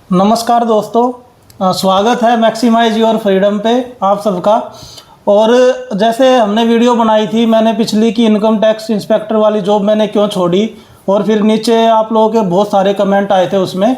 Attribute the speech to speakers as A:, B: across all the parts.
A: नमस्कार दोस्तों, स्वागत है मैक्सिमाइज योर फ्रीडम पे आप सबका। और जैसे हमने वीडियो बनाई थी मैंने पिछली की इनकम टैक्स इंस्पेक्टर वाली जॉब मैंने क्यों छोड़ी, और फिर नीचे आप लोगों के बहुत सारे कमेंट आए थे। उसमें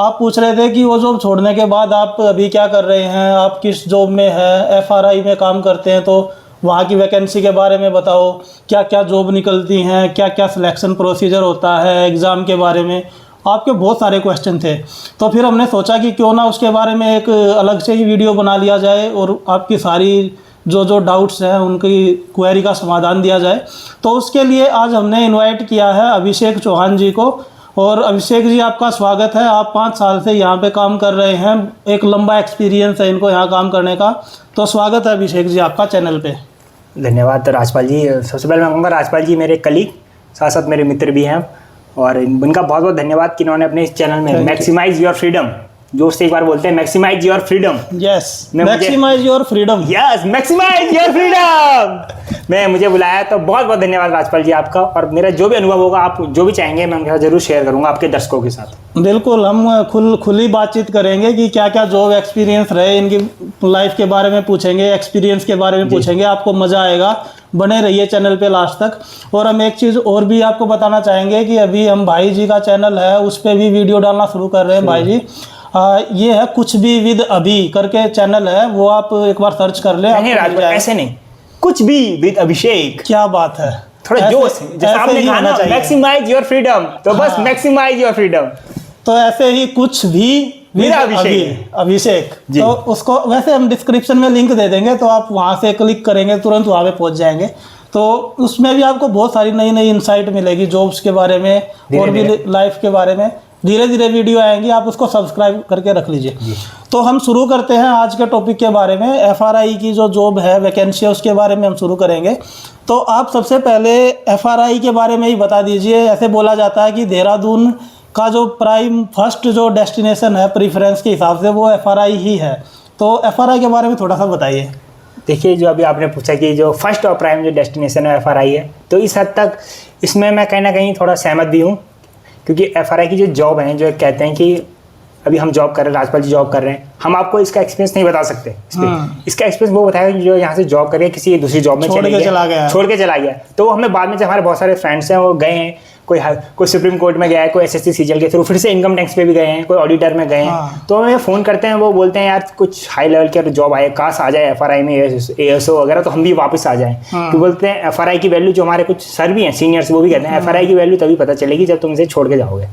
A: आप पूछ रहे थे कि वो जॉब छोड़ने के बाद आप अभी क्या कर रहे हैं, आप किस जॉब में हैं, एफआरआई में काम करते हैं तो वहाँ की वैकेंसी के बारे में बताओ, क्या क्या जॉब निकलती हैं, क्या क्या सिलेक्शन प्रोसीजर होता है, एग्ज़ाम के बारे में आपके बहुत सारे क्वेश्चन थे। तो फिर हमने सोचा कि क्यों ना उसके बारे में एक अलग से ही वीडियो बना लिया जाए और आपकी सारी जो डाउट्स हैं उनकी क्वेरी का समाधान दिया जाए। तो उसके लिए आज हमने इनवाइट किया है अभिषेक चौहान जी को। और अभिषेक जी आपका स्वागत है। आप 5 साल से यहाँ पे काम कर रहे हैं, एक लंबा एक्सपीरियंस है इनको यहाँ काम करने का। तो स्वागत है अभिषेक जी आपका चैनल पे।
B: धन्यवाद राजपाल जी। सबसे पहले मैं कहूँगा राजपाल जी मेरे कलीग साथ साथ मेरे मित्र भी हैं, और उनका बहुत बहुत धन्यवाद कि इन्होंने अपने इस चैनल में मैक्सिमाइज योर फ्रीडम, जो उससे एक बार बोलते हैं maximise your freedom.
A: Yes, maximise your freedom.
B: Yes, maximise your freedom. मुझे बुलाया तो बहुत बहुत धन्यवाद राजपाल जी आपका। और मेरा जो भी अनुभव होगा, आप जो भी चाहेंगे मैं उनके साथ जरूर शेयर करूंगा आपके दर्शकों के साथ।
A: बिल्कुल, हम खुली बातचीत करेंगे कि क्या क्या जॉब एक्सपीरियंस रहे, इनकी लाइफ के बारे में पूछेंगे, एक्सपीरियंस के बारे में पूछेंगे। आपको मज़ा आएगा, बने रहिए चैनल पे लास्ट तक। और हम एक चीज़ और भी आपको बताना चाहेंगे कि अभी हम भाई जी का चैनल है उस पर भी वीडियो डालना शुरू कर रहे हैं। भाई जी ये है कुछ भी विद अभी करके चैनल है, वो आप एक बार सर्च कर ले।
B: नहीं राजपाल, ऐसे नहीं, कुछ भी विद अभिषेक।
A: क्या बात है,
B: थोड़ा जोश, जैसे आपने कहा ना मैक्सिमाइज योर फ्रीडम, तो बस मैक्सिमाइज योर फ्रीडम।
A: तो ऐसे ही कुछ भी विद अभिषेक। तो उसको वैसे हम डिस्क्रिप्शन में लिंक दे देंगे, तो आप वहाँ से क्लिक करेंगे तुरंत वहाँ पे पहुँच जाएंगे। तो उसमें भी आपको बहुत सारी नई नई इंसाइट मिलेगी जॉब्स के बारे में और भी लाइफ के बारे में। धीरे धीरे वीडियो आएंगी, आप उसको सब्सक्राइब करके रख लीजिए। तो हम शुरू करते हैं आज के टॉपिक के बारे में। एफआरआई की जो जॉब है, वैकेंसी है, उसके बारे में हम शुरू करेंगे। तो आप सबसे पहले एफआरआई के बारे में ही बता दीजिए। ऐसे बोला जाता है कि देहरादून का जो प्राइम फर्स्ट जो डेस्टिनेशन है प्रीफरेंस के हिसाब से वो एफआरआई ही है। तो एफआरआई के बारे में थोड़ा सा बताइए।
B: देखिए, जो अभी आपने पूछा कि जो फर्स्ट और प्राइम जो डेस्टिनेशन है एफआरआई है, तो इस हद तक इसमें मैं कहीं ना कहीं थोड़ा सहमत भी हूँ, क्योंकि एफआरआई की जो जॉब है, जो कहते हैं कि अभी हम जॉब कर रहे हैं, राजपाल जी जॉब कर रहे हैं, हम आपको इसका एक्सपीरियंस नहीं बता सकते। इसका एक्सपीरियंस वो बताया जो यहाँ से जॉब कर रहे हैं, किसी दूसरी जॉब में छोड़ के चला गया। तो हमें बाद में जब हमारे बहुत सारे फ्रेंड्स हैं वो गए हैं, कोई सुप्रीम कोर्ट में गया है, कोई एसएससी सीजीएल के थ्रू, फिर से इनकम टैक्स पे भी गए हैं, कोई ऑडिटर में गए हैं। तो हमें फ़ोन करते हैं, वो बोलते हैं यार कुछ हाई लेवल की जॉब आए, काश आ जाए एफआरआई में एएसओ वगैरह, तो हम भी वापस आ जाएं। तो बोलते हैं एफआरआई की वैल्यू, जो हमारे कुछ सर भी हैं सीनियर्स, वो भी कहते हैं एफआरआई की वैल्यू तभी पता चलेगी जब तुम इसे छोड़ के जाओगे।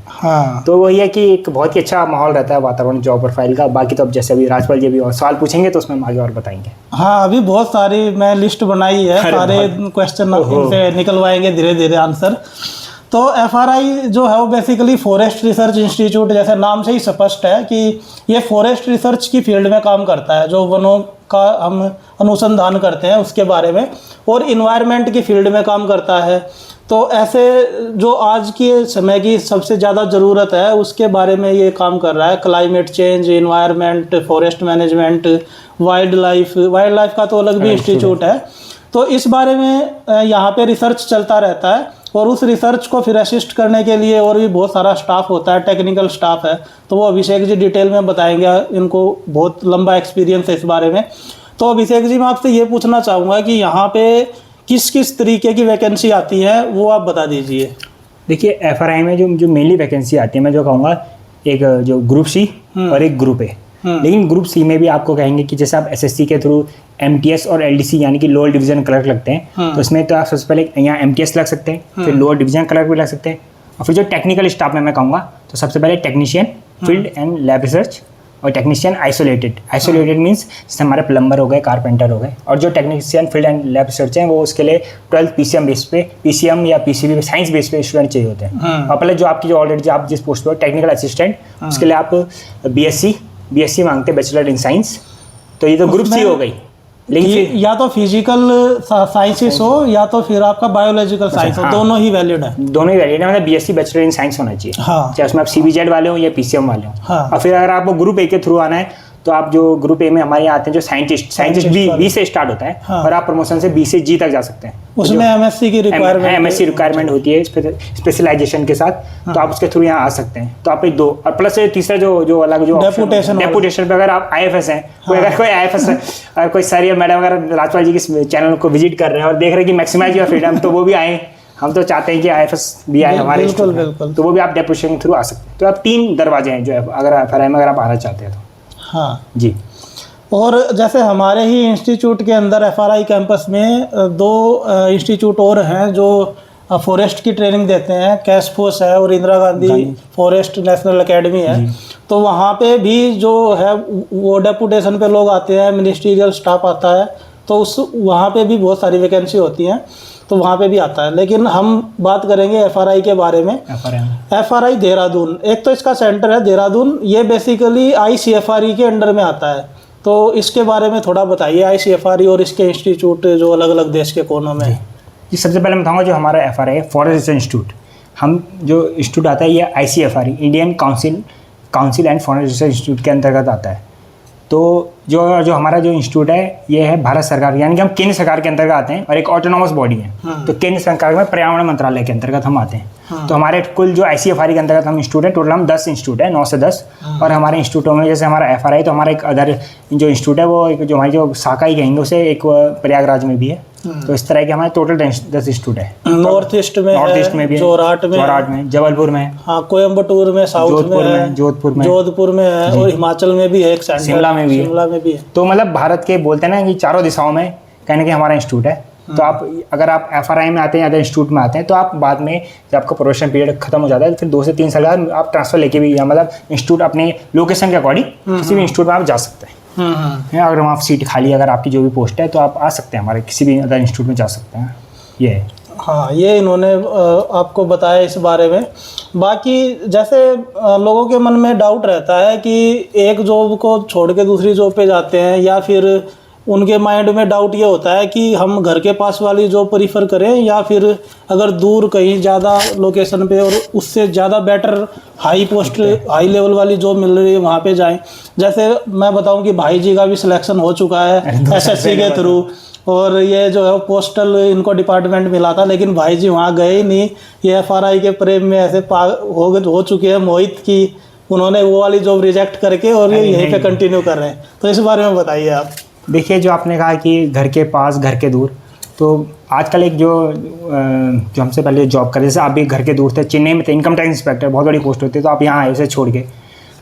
B: तो वही है कि एक बहुत ही अच्छा माहौल रहता है वातावरण जॉब प्रोफाइल का। बाकी तो अब जैसे अभी राजपाल जी अभी और सवाल पूछेंगे तो उसमें हम आगे और बताएंगे।
A: हाँ, अभी बहुत सारी मैं लिस्ट बनाई है, सारे क्वेश्चन इनसे निकलवाएंगे धीरे धीरे आंसर। तो एफआरआई जो है वो बेसिकली फॉरेस्ट रिसर्च इंस्टीट्यूट, जैसे नाम से ही स्पष्ट है कि ये फॉरेस्ट रिसर्च की फील्ड में काम करता है। जो वनों का हम अनुसंधान करते हैं उसके बारे में, और इन्वायरमेंट की फील्ड में काम करता है। तो ऐसे जो आज के समय की सबसे ज़्यादा ज़रूरत है उसके बारे में ये काम कर रहा है। Climate change, environment, forest management, wild life का तो अलग भी इंस्टीट्यूट है। तो इस बारे में यहाँ पे रिसर्च चलता रहता है, और उस रिसर्च को फिर असिस्ट करने के लिए और भी बहुत सारा स्टाफ होता है, टेक्निकल स्टाफ है। तो वो अभिषेक जी डिटेल में बताएंगे, इनको बहुत लंबा एक्सपीरियंस है इस बारे में। तो अभिषेक जी मैं आपसे ये पूछना चाहूँगा कि यहाँ पे किस किस तरीके की वैकेंसी आती है वो आप बता दीजिए।
B: देखिए, एफआरआई में जो मेनली वैकेंसी आती है, मैं जो कहूँगा एक जो ग्रुप सी और एक ग्रुप ए। लेकिन ग्रुप सी में भी आपको कहेंगे कि जैसे आप एसएससी के थ्रू एमटीएस और एलडीसी यानी कि लोअर डिवीजन क्लर्क लगते हैं, तो इसमें तो आप सबसे पहले यहाँ एमटीएस लग सकते हैं, फिर लोअर डिवीजन क्लर्क भी लग सकते हैं, और फिर जो टेक्निकल स्टाफ में मैं कहूँगा तो सबसे पहले technician field and lab research, और टेक्नीशियन आइसोलेटेड मीन्स जैसे हमारे प्लम्बर हो गए, कारपेंटर हो गए। और जो technician field and lab research हैं वो उसके लिए 12 पीसीएम बेस पे, पीसीएम या पीसीबी साइंस बेस पे स्टूडेंट चाहिए होते हैं। और पहले जो आपकी जो ऑलरेडी आप जिस पोस्ट पे हो टेक्निकल असिस्टेंट, उसके लिए आप बीएससी मांगते हैं, बैचलर इन साइंस। तो ये तो ग्रुप सी हो गई।
A: लेकिन या तो फिजिकल साइंसेस हो या तो फिर आपका बायोलॉजिकल साइंस हो, दोनों ही वैलिड है।
B: दोनों ही वैलिड है, मतलब बीएससी बैचलर इन साइंस होना चाहिए। चाहे उसमें आप सीबीजेड वाले हो या पीसीएम वाले हो। और फिर अगर आपको ग्रुप ए के थ्रू आना है तो आप जो ग्रुप ए में हमारे यहाँ आते हैं जो साइंटिस्ट बी से स्टार्ट होता है,
A: हाँ।
B: और आप प्रमोशन से बी से जी तक जा सकते हैं।
A: उसमें एमएससी की रिक्वायरमेंट
B: एमएससी रिक्वायरमेंट होती है स्पेशलाइजेशन के साथ, तो आप उसके थ्रू यहाँ आ सकते हैं। तो आप एक दो, और प्लस तीसरा जो अलग जो डेपुटेशन पे अगर आप IFS हैं, कोई अगर कोई IFS अगर कोई सर या मैडम अगर राजपाल जी के चैनल को विजिट कर रहे हैं और देख रहे हैं कि मैक्सिमाइज योर फ्रीडम, तो वो भी आए। हम तो चाहते हैं कि IFS भी आए हमारे,
A: बिल्कुल।
B: तो वो भी आप डेपुटेशन के थ्रू आ सकते हैं। तो आप 3 दरवाजे हैं जो अगर FRI में अगर आप आना चाहते हैं तो।
A: हाँ
B: जी।
A: और जैसे हमारे ही इंस्टीट्यूट के अंदर FRI कैंपस में 2 इंस्टीट्यूट और हैं जो फॉरेस्ट की ट्रेनिंग देते हैं, कैशफोर्स है और Indira Gandhi forest national academy है। तो वहाँ पे भी जो है वो डेपुटेशन पे लोग आते हैं, मिनिस्ट्रियल स्टाफ आता है, तो उस वहाँ पे भी बहुत सारी वैकेंसी होती हैं, तो वहाँ पे भी आता है। लेकिन हम बात करेंगे FRI के बारे में। FRI देहरादून, एक तो इसका सेंटर है देहरादून, ये बेसिकली ICFRE के अंडर में आता है। तो इसके बारे में थोड़ा बताइए, ICFRE और इसके इंस्टीट्यूट जो अलग अलग देश के कोनों में है।
B: जी, सबसे पहले मैं बताऊंगा जो हमारा FRI है, फॉरेस्ट रिसर्च इंस्टीट्यूट। हम जो इंस्टीट्यूट आता है ये ICFRE, Indian council and forest research institute के अंतर्गत आता है। तो जो हमारा जो इंस्टीट्यूट है ये है भारत सरकार, यानी कि हम केंद्र सरकार के अंतर्गत आते हैं, और एक ऑटोनॉमस बॉडी है। तो केंद्र सरकार में पर्यावरण मंत्रालय के अंतर्गत हम आते हैं। तो हमारे कुल जो ICFRE के अंतर्गत हम इंस्टीट्यूट है, टोटल हम 10 इंस्टीट्यूट है, 9 से 10। और हमारे इंस्टीट्यूटों में जैसे हमारा FRI, तो हमारा एक अदर जो इंस्टीट्यूट है वो एक जो हमारी जो शाखा ही कहेंगे उसे, एक प्रयागराज में भी है। तो इस तरह के हमारे टोटल 10 इंस्टीट्यूट है।
A: नॉर्थ ईस्ट में भी, जोरहाट में,
B: जबलपुर में,
A: हाँ कोयम्बटूर में, साउथ में, जोधपुर में है, और हिमाचल में भी है एक सेंटर, शिमला में भी है।
B: तो मतलब भारत के बोलते हैं ना कि चारों दिशाओं में कहने के हमारा इंस्टीट्यूट है। तो आप अगर आप FRI में आते हैं या अदर इंस्टीट्यूट में आते हैं, तो आप बाद में जब आपका प्रोबेशन पीरियड खत्म हो जाता है, तो फिर 2 से 3 साल बाद आप ट्रांसफर लेके भी, मतलब इंस्टीट्यूट अपने लोकेशन के अकॉर्डिंग किसी भी इंस्टीट्यूट में आप जा सकते हैं। अगर हम आप सीट खाली, अगर आपकी जो भी पोस्ट है, तो आप आ सकते हैं हमारे किसी भी अदर इंस्टीट्यूट में जा सकते हैं। ये है।
A: हाँ, ये इन्होंने आपको बताया इस बारे में। बाकी जैसे लोगों के मन में डाउट रहता है कि एक जॉब को छोड़ के दूसरी जॉब पे जाते हैं, या फिर उनके माइंड में डाउट ये होता है कि हम घर के पास वाली जॉब प्रीफर करें, या फिर अगर दूर कहीं ज़्यादा लोकेशन पे और उससे ज़्यादा बेटर हाई लेवल वाली जॉब मिल रही है वहाँ पे जाएं। जैसे मैं बताऊं कि भाई जी का भी सिलेक्शन हो चुका है SSC के थ्रू, और ये जो है पोस्टल इनको डिपार्टमेंट मिला था, लेकिन भाई जी वहाँ गए ही नहीं। ये FRI के प्रेम में ऐसे हो चुके हैं मोहित की उन्होंने वो वाली जॉब रिजेक्ट करके और ये यहीं पे कंटिन्यू कर रहे हैं। तो इस बारे में बताइए आप।
B: देखिए, जो आपने कहा कि घर के पास घर के दूर, तो आजकल एक जो हमसे पहले जॉब कर, जैसे आप भी घर के दूर थे, चेन्नई में थे, इनकम टैक्स इंस्पेक्टर, बहुत बड़ी पोस्ट होती है, तो आप यहाँ आए उसे छोड़ के।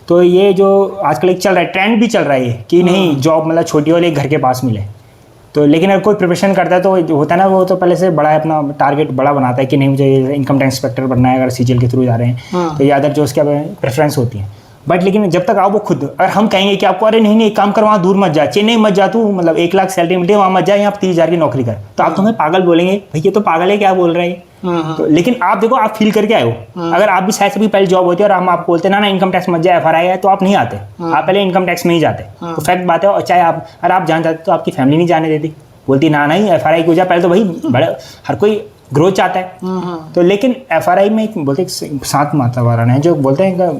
B: तो ये जो आजकल एक चल रहा है, ट्रेंड भी चल रहा है कि नहीं जॉब मतलब छोटी वाली घर के पास मिले। तो लेकिन अगर कोई प्रिपरेशन करता है तो जो होता है ना, वो तो पहले से बड़ा अपना टारगेट बड़ा बनाता है कि नहीं मुझे इनकम टैक्स इंस्पेक्टर बनना है, अगर CGL के थ्रू जा रहे हैं तो ज़्यादा जो उसके प्रेफरेंस होती है। बट लेकिन जब तक आओ वो खुद, अगर हम कहेंगे कि आपको अरे नहीं एक काम कर, वहाँ दूर मत जा, चेन्नई मत जा, तू मतलब 1 लाख सैलरी मिलती है वहाँ मत जा, यहाँ 30,000 की नौकरी कर, तो आप तुम्हें पागल बोलेंगे, भाई ये तो पागल है क्या बोल रहे हैं। तो लेकिन आप देखो, आप फील करके आए हो। अगर आप भी शायद से भी पहले जॉब होती है और हम आपको बोलते ना इनकम टैक्स मत जा, FRI है, तो आप नहीं आते, आप पहले इनकम टैक्स में ही जाते। तो फैक्ट बात है। और चाहे आप अगर आप जान जाते तो आपकी फैमिली नहीं जाने देती, बोलती ना नहीं FRI को जा, पहले तो भाई बड़े हर कोई ग्रोथ चाहता है। तो लेकिन FRI में एक बोलते शांत वातावरण है, जो बोलते हैं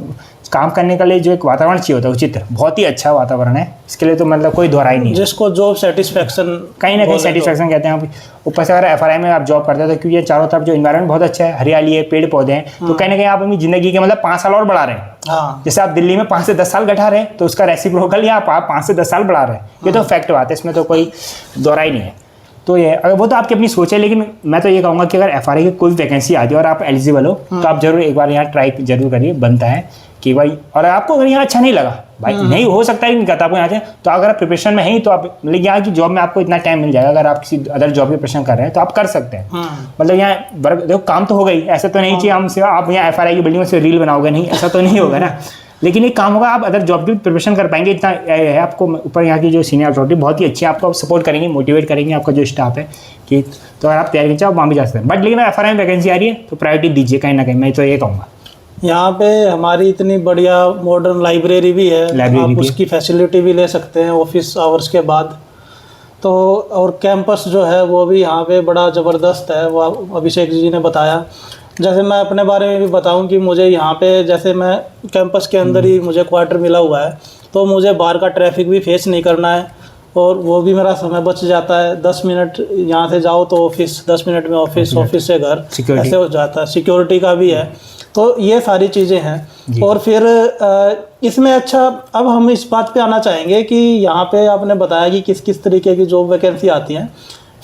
B: काम करने के लिए जो एक वातावरण चाहिए होता है उचित, बहुत ही अच्छा वातावरण है इसके लिए, तो मतलब कोई दोहराई नहीं है,
A: जिसको जॉब सेटिस्फेक्शन
B: कहीं ना कहीं सेटिस्फेक्शन कहते हैं। ऊपर से अगर FRI में आप जॉब करते हैं तो क्योंकि ये चारों तरफ जो इन्वायरमेंट बहुत अच्छा है, हरियाली है, पेड़ पौधे हैं, तो कहीं ना कहीं आप अपनी जिंदगी के मतलब 5 साल और बढ़ा रहे हैं। जैसे आप दिल्ली में 5 से 10 साल घटा रहे हैं, तो उसका रेसिप्रोकल या आप 5 से 10 साल बढ़ा रहे हैं। ये तो फैक्ट बात है, इसमें तो कोई दोहराई नहीं है। तो ये अगर वो तो आपकी अपनी सोच है, लेकिन मैं तो ये कहूँगा कि अगर FRI की कोई वैकेंसी आती है और आप एलिजिबल हो, तो आप जरूर एक बार यहाँ ट्राई जरूर करिए, बनता है कि भाई। और आपको अगर यहाँ अच्छा नहीं लगा, भाई नहीं हो सकता है नहीं कहता आपको यहाँ से, तो अगर आप प्रिपरेशन में हैं तो आप मतलब यहाँ की जॉब में आपको इतना टाइम मिल जाएगा, अगर आप किसी अदर जॉब की प्रिपरेशन कर रहे हैं तो आप कर सकते हैं। मतलब यहाँ देखो काम तो हो गई, ऐसा तो नहीं चाहिए हम आप यहाँ FRI की बिल्डिंग से रील बनाओगे, नहीं ऐसा तो नहीं होगा ना। लेकिन एक काम होगा, आप अदर जॉब की प्रिपरेशन कर पाएंगे, इतना है आपको ऊपर यहाँ की जो सीनियर अथॉरिटी बहुत ही अच्छी है, आपको सपोर्ट करेंगे, मोटिवेट करेंगे, आपका जो स्टाफ है कि तो अगर आप तैयारी करें आप वहाँ भी जा सकते हैं। बट लेकिन FRI में वैकेंसी आ रही है तो प्रायोरिटी दीजिए कहीं ना कहीं, मैं तो ये कहूँगा।
A: यहाँ पे हमारी इतनी बढ़िया मॉडर्न लाइब्रेरी भी है, आप उसकी फैसिलिटी भी ले सकते हैं ऑफिस आवर्स के बाद। तो और कैंपस जो है वो भी यहाँ पे बड़ा ज़बरदस्त है, वो अभिषेक जी ने बताया। जैसे मैं अपने बारे में भी बताऊं कि मुझे यहाँ पे जैसे मैं कैंपस के अंदर ही मुझे क्वार्टर मिला हुआ है, तो मुझे बाहर का ट्रैफिक भी फेस नहीं करना है और वो भी मेरा समय बच जाता है। 10 मिनट यहाँ से जाओ तो ऑफिस, 10 मिनट में ऑफिस, ऑफिस से घर, ऐसे हो जाता है। सिक्योरिटी का भी है, तो ये सारी चीज़ें हैं। और फिर इसमें अच्छा, अब हम इस बात पे आना चाहेंगे कि यहाँ पे आपने बताया कि किस किस तरीके की जॉब वैकेंसी आती हैं,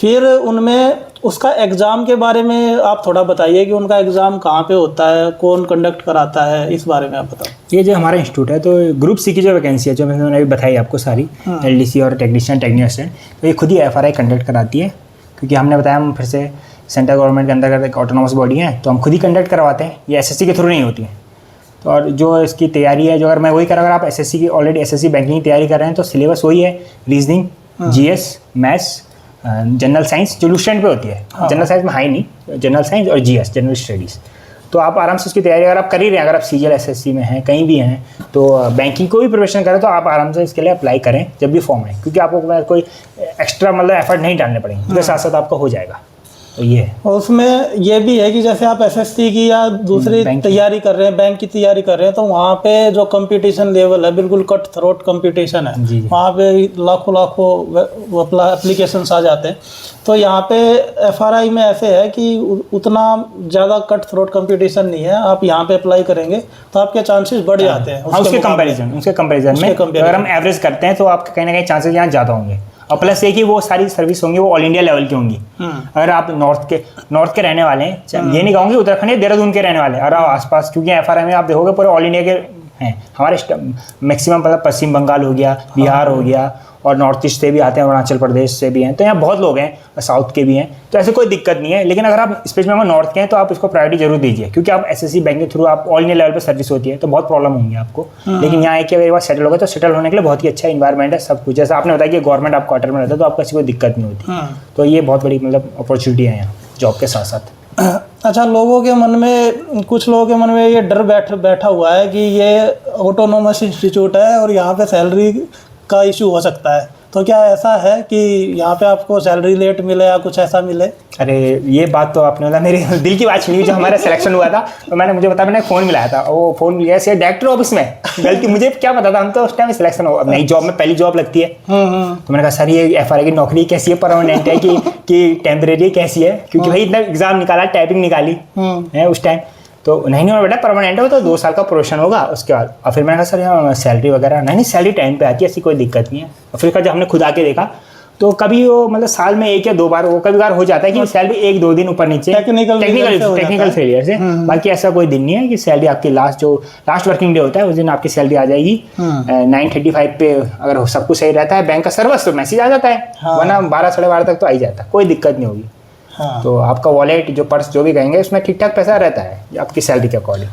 A: फिर उनमें उसका एग्ज़ाम के बारे में आप थोड़ा बताइए कि उनका एग्ज़ाम कहाँ पे होता है, कौन कंडक्ट कराता है, इस बारे में आप बताओ।
B: ये जो हमारा इंस्टीट्यूट है, तो ग्रुप सी की जो वैकेंसी है, जो मैंने अभी बताई आपको सारी, LDC और टेक्नीशियन, टेक्नीशियन, तो ये खुद ही FRI कंडक्ट कराती है। क्योंकि हमने बताया हम फिर से सेंट्रल गवर्नमेंट के अंदर एक ऑटोनॉमस बॉडी है, तो हम खुद ही कंडक्ट करवाते हैं, ये SSC के थ्रू नहीं होती है। तो और जो इसकी तैयारी है, जो अगर मैं वही कर, अगर आप SSC की ऑलरेडी SSC बैंकिंग की तैयारी कर रहे हैं, तो सिलेबस वही है, reasoning, GS, maths, general science जो लूसेंट पे होती है। जनरल साइंस में हाई नहीं, जनरल साइंस और GS, जनरल स्टडीज़। तो आप आराम से उसकी तैयारी अगर आप कर ही रहे हैं, अगर आप CGL SSC में हैं, कहीं भी हैं, तो बैंकिंग कोई भी प्रिपरेशन करें, तो आप आराम से इसके लिए अप्लाई करें जब भी फॉर्म आए, क्योंकि आपको कोई एक्स्ट्रा मतलब एफर्ट नहीं डालने पड़ेंगे, उसके साथ साथ आपका हो जाएगा। तो ये है।
A: और उसमें ये भी है कि जैसे आप SSC की या दूसरी तैयारी कर रहे हैं, बैंक की तैयारी कर रहे हैं, तो वहाँ पे जो कंपटीशन लेवल है बिल्कुल कट थ्रोट कंपटीशन है। वहाँ पे लाखों एप्लीकेशंस आ जाते हैं। तो यहाँ पे FRI में ऐसे है कि उतना ज़्यादा कट थ्रोट कंपटीशन नहीं है। आप यहाँ पे अप्लाई करेंगे तो आपके चांसेस बढ़ जाते हैं।
B: उसके कंपैरिजन में अगर हम एवरेज करते हैं तो आपके कहीं ना कहीं चांसेस यहाँ ज़्यादा होंगे। और प्लस ये कि वो सारी सर्विस होंगी वो ऑल इंडिया लेवल की होंगी। अगर आप नॉर्थ के रहने वाले हैं, ये नहीं कहूँगी उत्तराखंड या देहरादून के रहने वाले हैं, और आसपास, क्योंकि FRI में आप देखोगे पूरे ऑल इंडिया के हैं। हमारे मैक्सिमम मतलब पश्चिम बंगाल हो गया, बिहार हो गया, और नॉर्थ ईस्ट से भी आते हैं, अरुणाचल प्रदेश से भी हैं, तो यहाँ बहुत लोग हैं, साउथ के भी हैं, तो ऐसे कोई दिक्कत नहीं है। लेकिन अगर आप स्पेशली में नॉर्थ के हैं तो आप इसको प्रायोरिटी जरूर दीजिए, क्योंकि आप SSC बैंक के थ्रू आप ऑल इंडिया लेवल पर सर्विस होती है, तो बहुत प्रॉब्लम होंगी आपको। लेकिन यहाँ एक बार सेटल हो गए तो सेटल होने के लिए बहुत ही अच्छा इन्वायरमेंट है, सब कुछ। जैसा आपने बताया कि गवर्नमेंट आप क्वार्टर में रहता है, तो आपको ऐसी कोई दिक्कत नहीं होती। तो ये बहुत बड़ी मतलब अपॉर्चुनिटी है यहाँ जॉब के साथ साथ।
A: अच्छा, लोगों के मन में, कुछ लोगों के मन में ये डर बैठा हुआ है कि ये ऑटोनोमस इंस्टीट्यूट है और यहाँ पे सैलरी का इशू हो सकता है। तो क्या ऐसा है कि यहाँ पे आपको सैलरी लेट मिले या कुछ ऐसा मिले?
B: अरे ये बात तो आपने मतलब मेरे दिल की बात छीनी। जो हमारा सिलेक्शन हुआ था तो मैंने फ़ोन मिलाया था, वो फ़ोन मिला से डायरेक्टर ऑफिस में, गलती मुझे क्या पता था, हम तो उस टाइम सिलेक्शन हो, नई जॉब में पहली जॉब लगती है। तो मैंने कहा सर ये FRI की नौकरी कैसी है, परमानेंट है कि टेम्परेरी कैसी है, क्योंकि भाई इतना एग्जाम निकाला, टाइपिंग निकाली है उस टाइम। तो नहीं बेटा परमानेंट है, तो 2 साल का प्रोशन होगा उसके बाद। और फिर मैंने कहा सर यहाँ सैलरी वगैरह नहीं, सैलरी टाइम पे आती है, ऐसी कोई दिक्कत नहीं है। और फिर जब हमने खुद आके देखा तो कभी वो मतलब साल में 1 या 2 बार वो कभी बार हो जाता है कि सैलरी 1-2 दिन ऊपर नीचे टेक्निकल फेलियर से। बाकी ऐसा कोई दिन नहीं है कि सैलरी आपकी लास्ट वर्किंग डे होता है उस दिन आपकी सैलरी आ जाएगी 9:35 पे। अगर सब कुछ सही रहता है, बैंक का सर्विस, तो मैसेज आ जाता है, वरना 12 साढ़े 12 तक तो आ ही जाता है, कोई दिक्कत नहीं होगी। तो आपका वॉलेट जो पर्स जो भी कहेंगे उसमें ठीक ठाक पैसा रहता है आपकी सैलरी के अकॉर्डिंग।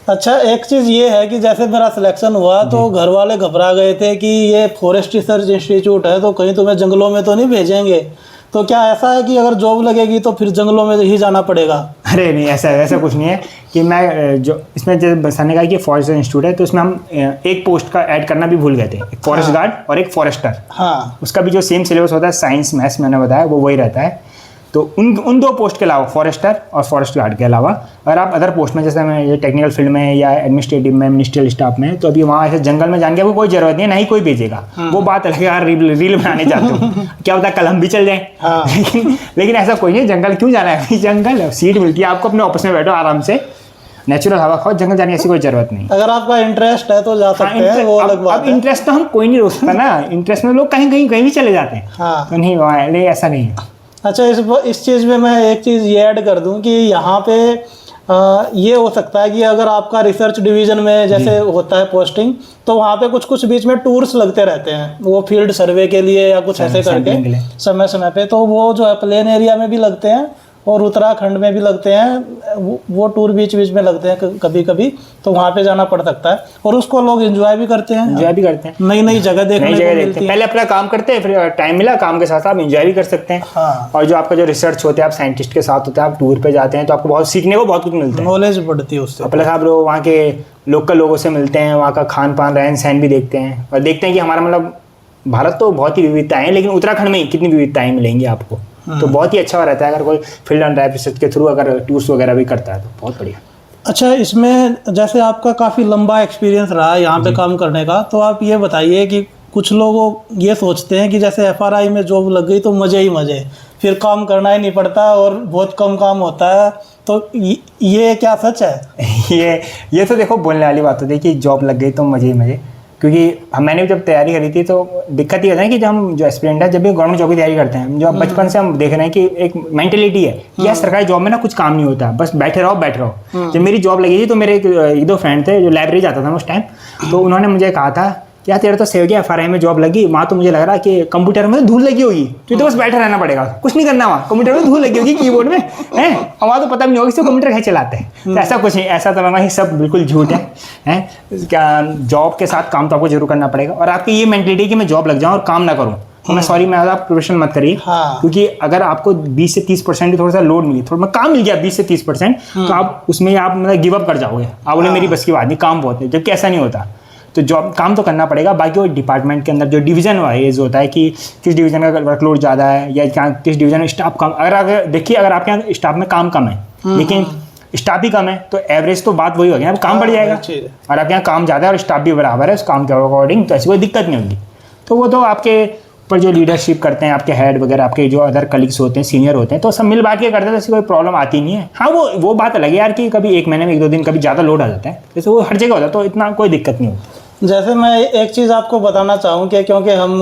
A: अच्छा, एक चीज़ ये है कि जैसे मेरा सिलेक्शन हुआ तो घर वाले घबरा गए थे कि ये फॉरेस्ट रिसर्च इंस्टीट्यूट है, तो कहीं तुम्हें जंगलों में तो नहीं भेजेंगे। तो क्या ऐसा है कि अगर जॉब लगेगी तो फिर जंगलों में ही जाना पड़ेगा?
B: अरे नहीं, ऐसा कुछ नहीं है कि मैं जो इसमें जब सर ने कहा कि फॉरेस्ट इंस्टीट्यूट है, तो उसमें हम एक पोस्ट का ऐड करना भी भूल गए थे, एक फॉरेस्ट गार्ड और एक फॉरेस्टर।
A: हाँ,
B: उसका भी जो सेम सिलेबस होता है, साइंस मैथ्स मैंने बताया वो वही रहता है। तो उन 2 पोस्ट के अलावा, फॉरेस्टर और फॉरेस्ट गार्ड के अलावा, अगर आप अदर पोस्ट में, जैसे मैं ये टेक्निकल फील्ड में या एडमिनिस्ट्रेटिव में, मिनिस्ट्रियल स्टाफ में, तो अभी वहाँ ऐसे जंगल में जाने की कोई ज़रूरत नहीं है, ना ही कोई भेजेगा। वो बात अलग है यार, रील बनाने जाते हो क्या होता है कल हम भी चल जाएँ। लेकिन ऐसा कोई नहीं, जंगल क्यों जाना है, जंगल सीट मिलती है आपको, अपने ऑफिस में बैठो आराम से, नेचुरल हवा खाओ, जंगल जाने की ऐसी कोई जरूरत नहीं।
A: अगर आपका इंटरेस्ट है तो जा सकते हैं, वो अलग बात है।
B: अब इंटरेस्ट तो हम कोई नहीं रोक सकता ना, इंटरेस्ट में लोग कहीं भी चले जाते हैं। तो नहीं, ऐसा नहीं है।
A: अच्छा, इस चीज़ में मैं एक चीज़ ये ऐड कर दूं कि यहाँ पे ये हो सकता है कि अगर आपका रिसर्च डिवीज़न में जैसे होता है पोस्टिंग, तो वहाँ पे कुछ बीच में टूर्स लगते रहते हैं, वो फील्ड सर्वे के लिए या कुछ ऐसे करके समय पे, तो वो जो है प्लेन एरिया में भी लगते हैं और उत्तराखंड में भी लगते हैं, वो टूर बीच में लगते हैं कभी कभी, तो वहाँ पे जाना पड़ सकता है। और उसको लोग एंजॉय भी करते हैं, नई जगह देखने को मिलती है।
B: पहले अपना काम करते हैं, फिर टाइम मिला काम के साथ आप एंजॉय भी कर सकते हैं।
A: हाँ।
B: और जो आपका जो रिसर्च होता है, आप साइंटिस्ट के साथ होते हैं, आप टूर पे जाते हैं, तो आपको बहुत सीखने को बहुत कुछ मिलता है,
A: नॉलेज बढ़ती है उससे।
B: प्लस आप लोग वहाँ के लोकल लोगों से मिलते हैं, वहाँ का खान पान रहन सहन भी देखते हैं, और देखते हैं कि हमारा मतलब भारत तो बहुत ही विविधताएं हैं, लेकिन उत्तराखंड में कितनी विविधताएं मिलेंगी आपको। तो बहुत ही अच्छा रहता है अगर कोई फील्ड एंड रिसर्च के थ्रू अगर टूर्स वगैरह भी करता है, तो बहुत बढ़िया।
A: अच्छा, इसमें जैसे आपका काफ़ी लंबा एक्सपीरियंस रहा है यहाँ पे काम करने का, तो आप ये बताइए कि कुछ लोग ये सोचते हैं कि जैसे एफआरआई में जॉब लग गई तो मज़े ही मज़े, फिर काम करना ही नहीं पड़ता और बहुत कम काम होता है, तो ये क्या सच है?
B: ये तो देखो बोलने वाली बात होती है कि जॉब लग गई तो मज़े ही मज़े, क्योंकि मैंने जब तैयारी करी थी तो दिक्कत ये होता है कि जब हम जो एस्पिरेंट है जब भी गवर्नमेंट जॉब की तैयारी करते हैं, जो बचपन से हम देख रहे हैं कि एक मेंटेलिटी है कि यार सरकारी जॉब में ना कुछ काम नहीं होता, बस बैठे रहो। जब मेरी जॉब लगी थी तो मेरे एक दो फ्रेंड थे जो लाइब्रेरी जाता था उस टाइम, तो उन्होंने मुझे कहा था यार तेरा तो सेव गया, एफआरआई में जॉब लगी, वहाँ तो मुझे लग रहा कि कंप्यूटर में धूल लगी होगी, तो बस बैठे रहना पड़ेगा, कुछ नहीं करना, वहाँ कंप्यूटर में धूल लगी होगी कीबोर्ड में है, वहाँ तो पता भी नहीं होगा कि कंप्यूटर कैसे चलाते हैं। तो ऐसा कुछ नहीं, ऐसा तो मैं सब बिल्कुल झूठ है। क्या जॉब के साथ काम तो आपको जरूर करना पड़ेगा, और आपकी ये मेंटलिटी कि मैं जॉब लग जाऊँ और काम ना करूँ, तो मैं सॉरी मैं आप प्रोफेशनल मत करिए। क्योंकि अगर आपको 20 से 30% थोड़ा सा लोड मिली, थोड़ा काम मिल गया 20 से 30%, तो आप उसमें आप मतलब गिव अप कर जाओगे, आप बोले मेरी बस की बात नहीं, काम बहुत है, जबकि ऐसा नहीं होता। तो जॉब काम तो करना पड़ेगा। बाकी वो डिपार्टमेंट के अंदर जो डिवीज़न वाइज होता है कि किस डिवीज़न का वर्कलोड ज़्यादा है या किस डिवीज़न में स्टाफ कम, अगर देखिए अगर आपके यहाँ स्टाफ में काम कम है लेकिन स्टाफ ही कम है तो एवरेज तो बात वही होगी, काम बढ़ जाएगा। और आपके यहाँ काम ज़्यादा है और स्टाफ भी बराबर है उस काम के अकॉर्डिंग, तो ऐसी कोई दिक्कत नहीं होगी। तो वो तो आपके पर जो लीडरशिप करते हैं आपके हेड वगैरह, आपके जो अदर कलीग्स होते हैं, सीनियर होते हैं, तो सब मिल बांट के करते हैं, तो ऐसी कोई प्रॉब्लम आती नहीं है। हाँ वो बात अलग है यार कि कभी एक महीने में 1-2 दिन कभी ज़्यादा लोड आ जाता है, जैसे वो हर जगह होता है, तो इतना कोई दिक्कत नहीं होती।
A: जैसे मैं एक चीज़ आपको बताना चाहूँ कि क्योंकि हम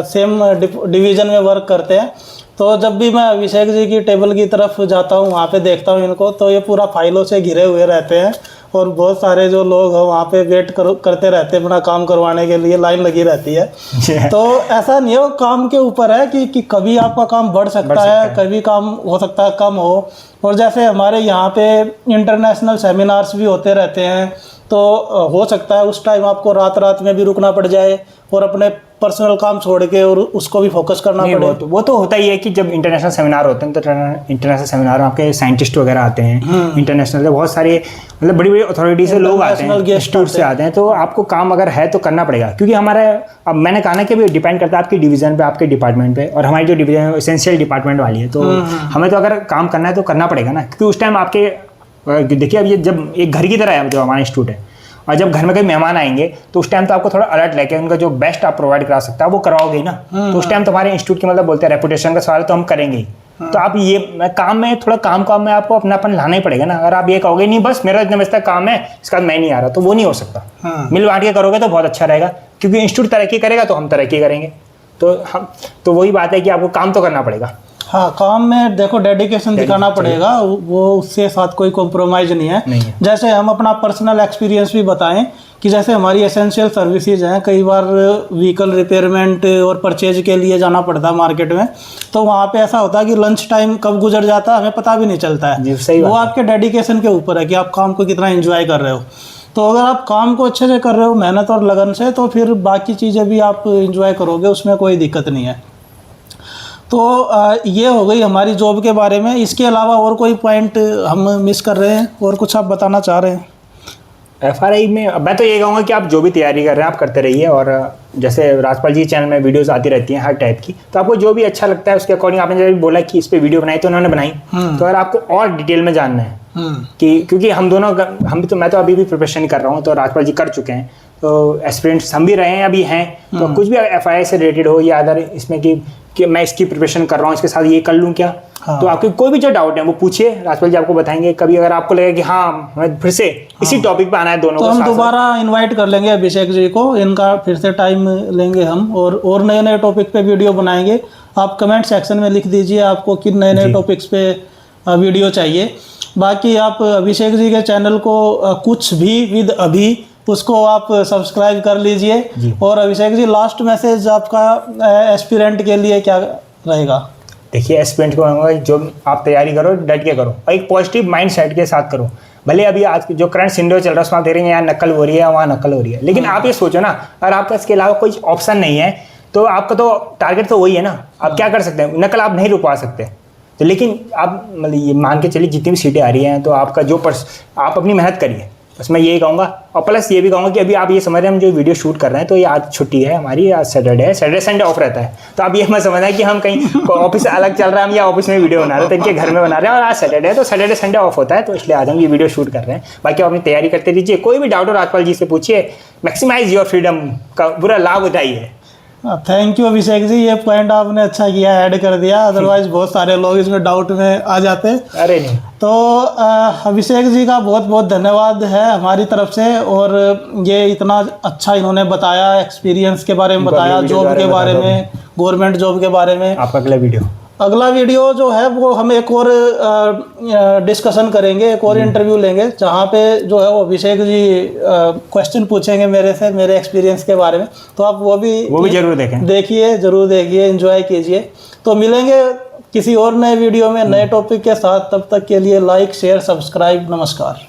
A: सेम डिवीज़न में वर्क करते हैं, तो जब भी मैं अभिषेक जी की टेबल की तरफ जाता हूँ, वहाँ पे देखता हूँ इनको, तो ये पूरा फाइलों से घिरे हुए रहते हैं और बहुत सारे जो लोग हैं वहाँ पे वेट करते रहते हैं अपना काम करवाने के लिए, लाइन लगी रहती है। तो ऐसा नहीं है, वो काम के ऊपर है कि कभी आपका काम बढ़ सकता है, कभी काम हो सकता है कम हो। और जैसे हमारे यहाँ पे इंटरनेशनल सेमिनार्स भी होते रहते हैं, तो हो सकता है उस टाइम आपको रात में भी रुकना पड़ जाए और अपने पर्सनल काम छोड़ के और उसको भी फोकस करना पड़े।
B: वो तो होता ही है कि जब इंटरनेशनल सेमिनार होते हैं तो इंटरनेशनल सेमिनार में आपके साइंटिस्ट वगैरह आते हैं, इंटरनेशनल बहुत सारे मतलब बड़ी बड़ी अथॉरिटी से लोग आते हैं, इंस्टीट्यूट से आते हैं, तो आपको काम अगर है तो करना पड़ेगा। क्योंकि हमारे अब मैंने कहा ना कि भी डिपेंड करता है आपकी डिवीजन पे, आपके डिपार्टमेंट पे, और हमारी जो डिवीजन है एसेंशियल डिपार्टमेंट वाली है, तो हमें तो अगर काम करना है तो करना पड़ेगा ना। क्योंकि उस टाइम आपके देखिए अब ये जब एक घर की तरह है जो हमारा इंस्टीट्यूट है, और जब घर में कोई मेहमान आएंगे तो उस टाइम तो आपको थोड़ा अलर्ट लेके उनका जो बेस्ट आप प्रोवाइड करा सकता है वो करवाओगे ना। तो उस टाइम तो हमारे इंस्टीट्यूट की मतलब बोलते हैं रेपुटेशन का सवाल तो हम करेंगे ही। तो आप ये काम में थोड़ा काम में आपको अपनापन लाना ही पड़ेगा ना। अगर आप ये कहोगे नहीं बस मेरा इतने बजे तक काम है इसके बाद मैं नहीं आ रहा, तो वो नहीं हो सकता। मिल बांट के करोगे तो बहुत अच्छा रहेगा, क्योंकि इंस्टीट्यूट तरक्की करेगा तो हम तरक्की करेंगे। तो वही बात है कि आपको काम तो करना पड़ेगा।
A: हाँ, काम में देखो डेडिकेशन दिखाना पड़ेगा, वो उससे साथ कोई कॉम्प्रोमाइज नहीं है। जैसे हम अपना पर्सनल एक्सपीरियंस भी बताएं कि जैसे हमारी एसेंशियल सर्विसेज हैं, कई बार व्हीकल रिपेयरमेंट और परचेज के लिए जाना पड़ता है मार्केट में, तो वहाँ पे ऐसा होता है कि लंच टाइम कब गुजर जाता है हमें पता भी नहीं चलता है। वो आपके डेडिकेशन के ऊपर है कि आप काम को कितना एंजॉय कर रहे हो। तो अगर आप काम को अच्छे से कर रहे हो मेहनत और लगन से, तो फिर बाकी चीज़ें भी आप एंजॉय करोगे, उसमें कोई दिक्कत नहीं है। तो ये हो गई हमारी जॉब के बारे में। इसके अलावा और कोई पॉइंट हम मिस कर रहे हैं और कुछ आप बताना चाह रहे हैं?
B: एफआरआई में मैं तो ये कहूँगा कि आप जो भी तैयारी कर रहे हैं आप करते रहिए, और जैसे राजपाल जी चैनल में वीडियोस आती रहती हैं हर टाइप की, तो आपको जो भी अच्छा लगता है उसके अकॉर्डिंग, आपने जब बोला कि इस पे वीडियो बनाई तो उन्होंने बनाई, तो अगर आपको और डिटेल में जानना है कि क्योंकि मैं तो अभी भी प्रिपरेशन कर रहा हूँ, तो राजपाल जी कर चुके हैं, तो एस्पिरेंट्स हम भी रहे हैं अभी हैं, तो कुछ भी एफआईआई से रिलेटेड हो या अदर इसमें कि मैं इसकी प्रिपरेशन कर रहा हूँ इसके साथ ये कर लूँ क्या, तो आपके कोई भी जो डाउट है वो पूछिए, राजपाल जी आपको बताएंगे। कभी अगर आपको लगे कि हाँ हमें फिर से इसी टॉपिक पे आना है दोनों, तो
A: हम दोबारा इनवाइट कर लेंगे अभिषेक जी को, इनका फिर से टाइम लेंगे हम और नए टॉपिक पे वीडियो बनाएंगे। आप कमेंट सेक्शन में लिख दीजिए आपको किन नए टॉपिक्स पे वीडियो चाहिए। बाकी आप अभिषेक जी के चैनल को कुछ भी विद अभी उसको आप सब्सक्राइब कर लीजिए। और अभिषेक जी लास्ट मैसेज आपका एस्पिरेंट के लिए क्या रहेगा?
B: देखिए एस्पिरेंट को कहूँगा जो आप तैयारी करो डट के करो और एक पॉजिटिव माइंड सेट के साथ करो। भले अभी आज जो करंट सिनेरियो चल रहा है उसमें आप देख रहे हैं यहाँ नकल हो रही है वहाँ नकल हो रही है, लेकिन आप ये सोचो ना अगर आपका इसके अलावा कोई ऑप्शन नहीं है तो आपका तो टारगेट तो वही है ना। आप क्या कर सकते हैं, नकल आप नहीं रुकवा सकते, तो लेकिन आप मतलब ये मान के चलिए जितनी भी सीटें आ रही हैं तो आपका जो आप अपनी मेहनत करिए, बस मैं यही कहूँगा, और प्लस ये भी कहूँगा कि अभी आप ये समझ रहे हैं हम जो वीडियो शूट कर रहे हैं तो ये आज छुट्टी है हमारी, आज सैटरडे है, सैटरडे संडे ऑफ रहता है। तो आप ये मत समझना कि हम कहीं ऑफिस अलग चल रहा है हम या ऑफिस में वीडियो बना रहे हैं, तो इनके घर में बना रहे हैं, और आज सैटरडे है तो सैटरडे संडे ऑफ होता है, तो इसलिए आज हम ये वीडियो शूट कर रहे हैं। बाकी आप अपनी तैयारी करते रहिए, कोई भी डाउट हो राजपाल जी से पूछिए, मैक्सिमाइज योर फ्रीडम का पूरा लाभ उठाइए।
A: थैंक यू अभिषेक जी, ये पॉइंट आपने अच्छा किया, ऐड कर दिया, अदरवाइज बहुत सारे लोग इसमें डाउट में आ जाते।
B: अरे नहीं,
A: तो अभिषेक जी का बहुत बहुत धन्यवाद है हमारी तरफ से, और ये इतना अच्छा इन्होंने बताया, एक्सपीरियंस के बारे में बताया, जॉब के बारे में, गवर्नमेंट जॉब के बारे में।
B: आपका अगला वीडियो
A: जो है वो हम एक और डिस्कशन करेंगे, एक और इंटरव्यू लेंगे, जहाँ पे जो है वो अभिषेक जी क्वेश्चन पूछेंगे मेरे से, मेरे एक्सपीरियंस के बारे में। तो आप वो भी जरूर देखें, जरूर देखिए, एंजॉय कीजिए। तो मिलेंगे किसी और नए वीडियो में नए टॉपिक के साथ, तब तक के लिए लाइक शेयर सब्सक्राइब। नमस्कार।